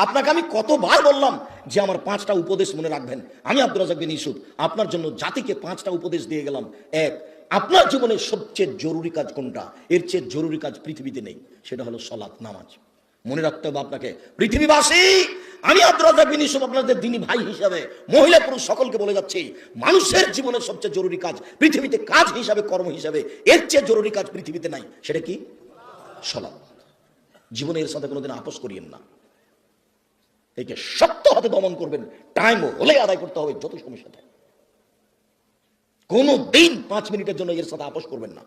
আপনাকে আমি কতবার বললাম যে আমার 5টা উপদেশ মনে রাখবেন। আমি আব্দুর রাজ্জাক বিন ইউসুফ আপনার জন্য জাতিকে 5টা উপদেশ দিয়ে গেলাম। এক, আপনার জীবনের সবচেয়ে জরুরি কাজ কোনটা? এর চেয়ে জরুরি কাজ পৃথিবীতে নেই, সেটা হলো সালাত, নামাজ। মনে রাখতে হবে আপনাকে। পৃথিবীবাসী, আমি আব্দুর রাজ্জাক বিন ইউসুফ আপনাদের দ্বীনি ভাই হিসাবে মহিলা পুরুষ সকলকে বলে যাচ্ছি, মানুষের জীবনের সবচেয়ে জরুরি কাজ পৃথিবীতে, কাজ হিসাবে, কর্ম হিসাবে এর চেয়ে জরুরি কাজ পৃথিবীতে নাই। সেটা কি? সালাত। জীবনের সাথে কোনোদিন আপোষ করিয়েন না। একে শক্ত হাতে দমন করবেন, টাইম হলে আদায় করতে হবে যত সমস্যা থাকে। কোনো দিন 5 মিনিটের জন্য এর সাথে আপোষ করবেন না।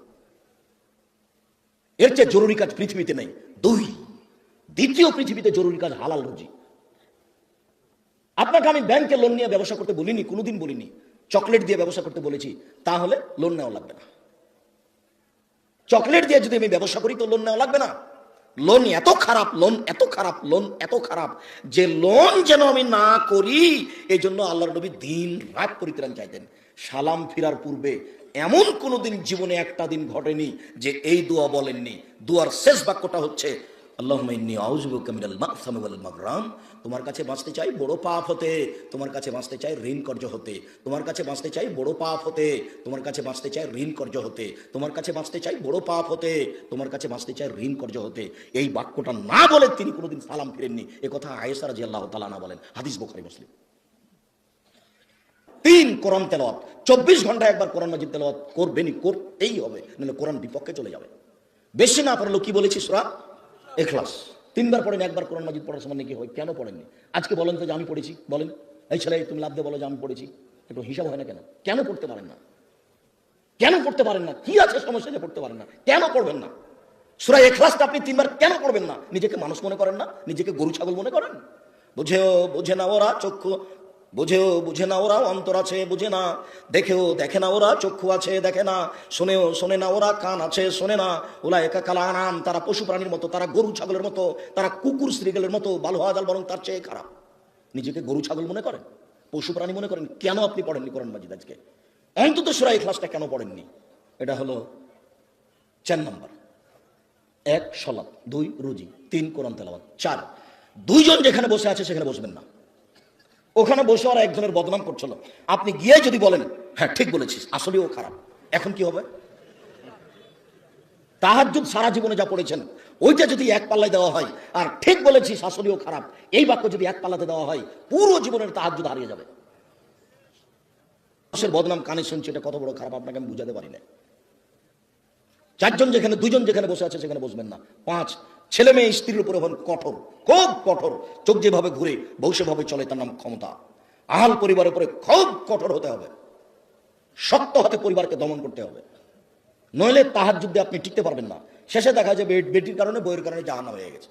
এর চেয়ে জরুরি কাজ পৃথিবীতে নেই। দ্বিতীয় পৃথিবীতে জরুরি কাজ হালাল রুজি। আপনাকে আমি ব্যাংকে লোন নিয়ে ব্যবসা করতে বলিনি, কোনোদিন বলিনি। চকলেট দিয়ে ব্যবসা করতে বলেছি, তাহলে লোন নেওয়া লাগবে না। চকলেট দিয়ে যদি আমি ব্যবসা করি তো লোন নেওয়া লাগবে না। লোন এত খারাপ, লোন এত খারাপ, লোন এত খারাপ যে লোন যেন আমি না করি, এই জন্য আল্লাহর নবী দিন রাত পরিত্রাণ চাইতেন। সালাম ফিরার পূর্বে এমন কোনোদিন জীবনে একটা দিন ঘটেনি যে এই দোয়া বলেননি। দোয়ার শেষ বাক্যটা হচ্ছে আল্লাহুম্মা ইন্নী আউযু বিকা মিনাল মাগসামি ওয়াল মাগরাম। তোমার কাছে বাঁচতে চাই বড় পাপ হতে, তোমার কাছে বাঁচতে চাই ঋণ কর্জ হতে, তোমার কাছে বাঁচতে চাই বড় পাপ হতে, তোমার কাছে বাঁচতে চাই ঋণ কর্জ হতে, তোমার কাছে বাঁচতে চাই বড় পাপ হতে, তোমার কাছে বাঁচতে চাই ঋণ কর্জ হতে। এই বাক্যটা না বলে তিনি কোনোদিন সালাম ফিরেননি। এ কথা আয়েশা রাদিয়াল্লাহু তাআলা আনহা বলেন, হাদিস বুখারী মুসলিম। 3, কোরআন তেলাওয়াত। 24 ঘন্টায় একবার কোরআন মাজিদ তেলাওয়াত করবেনই, করতেই হবে, নাহলে কোরআন বিপক্ষে চলে যাবে। বেশি না পারলেও কি বলেছি, সূরা ইখলাস 3 বার পড়েন। একবার কোরআন মাজিদ পড়ার সময় নাকি হয়, কেন পড়েননি? আজকে বলেন তো যে আমি পড়েছি, বলেন। এই ছেলে, তুমি লাভ দিয়ে বলো যে আমি পড়েছি। একটু হিসাব হয় না কেন? কেন পড়তে পারেন না? কেন পড়তে পারেন না? কি আছে সমস্যা যে পড়তে পারেন না? কেন পড়বেন না? সূরা ইখলাসটা আপনি 3 বার কেন পড়বেন না? নিজেকে মানুষ মনে করেন না? নিজেকে গরু ছাগল মনে করেন? বুঝেও বুঝে না ওরা, চক্ষু বুঝেও বুঝে না ওরা, অন্তর আছে বুঝে না, দেখেও দেখে না ওরা, চক্ষু আছে দেখে না, শোনেও শোনে না ওরা, কান আছে শোনে না। উলাইকা কাল আনাম, তারা পশু প্রাণীর মতো, তারা গরু ছাগলের মতো, তারা কুকুর শ্রীগালের মতো, বাল হওয়া জাল বরং তার চেয়ে খারাপ। নিজেকে গরু ছাগল মনে করেন, পশু প্রাণী মনে করেন। কেন আপনি পড়েননি কোরআন মাজিদ আজকে? অন্তত সূরা ইখলাসটা কেন পড়েননি? এটা হলো 4 নম্বর। 1, সালাত। 2, রুজি। 3, কোরআন তেলাওয়াত। 4, 2 জন যেখানে বসে আছে সেখানে বসবেন না। ওখানে বসে আর একজনের বদনাম করছিল, আপনি গিয়ে যদি বলেন হ্যাঁ ঠিক বলেছিস, আসলে ও খারাপ, এখন কি হবে? তাহাজ্জুদ সারা জীবনে যা পড়েছেন ওইটা যদি এক পাল্লায় দেওয়া হয়, আর ঠিক বলেছিস আসলে ও খারাপ এই বাক্য যদি এক পাল্লাতে দেওয়া হয়, পুরো জীবনের তাহাজ্জুদ হারিয়ে যাবে। মানুষের বদনাম কানে শুনছে, এটা কত বড় খারাপ আপনাকে আমি বুঝাতে পারি না। 4 জন যেখানে, 2 জন যেখানে বসে আছে সেখানে বসবেন না। 5, ছেলে মেয়ে স্ত্রীর উপরে হন কঠোর, খুব কঠোর। চোখ যেভাবে ঘুরে বউ সেভাবে চলে, তার নাম ক্ষমতা। আহাল পরিবারের উপরে খুব কঠোর হতে হবে, শক্ত হাতে পরিবারকে দমন করতে হবে, নইলে তাহাজ্জুদে আপনি টিকতে পারবেন না। শেষে দেখা যায় বেটির কারণে, বইয়ের কারণে জাহান্নাম হয়ে গেছে।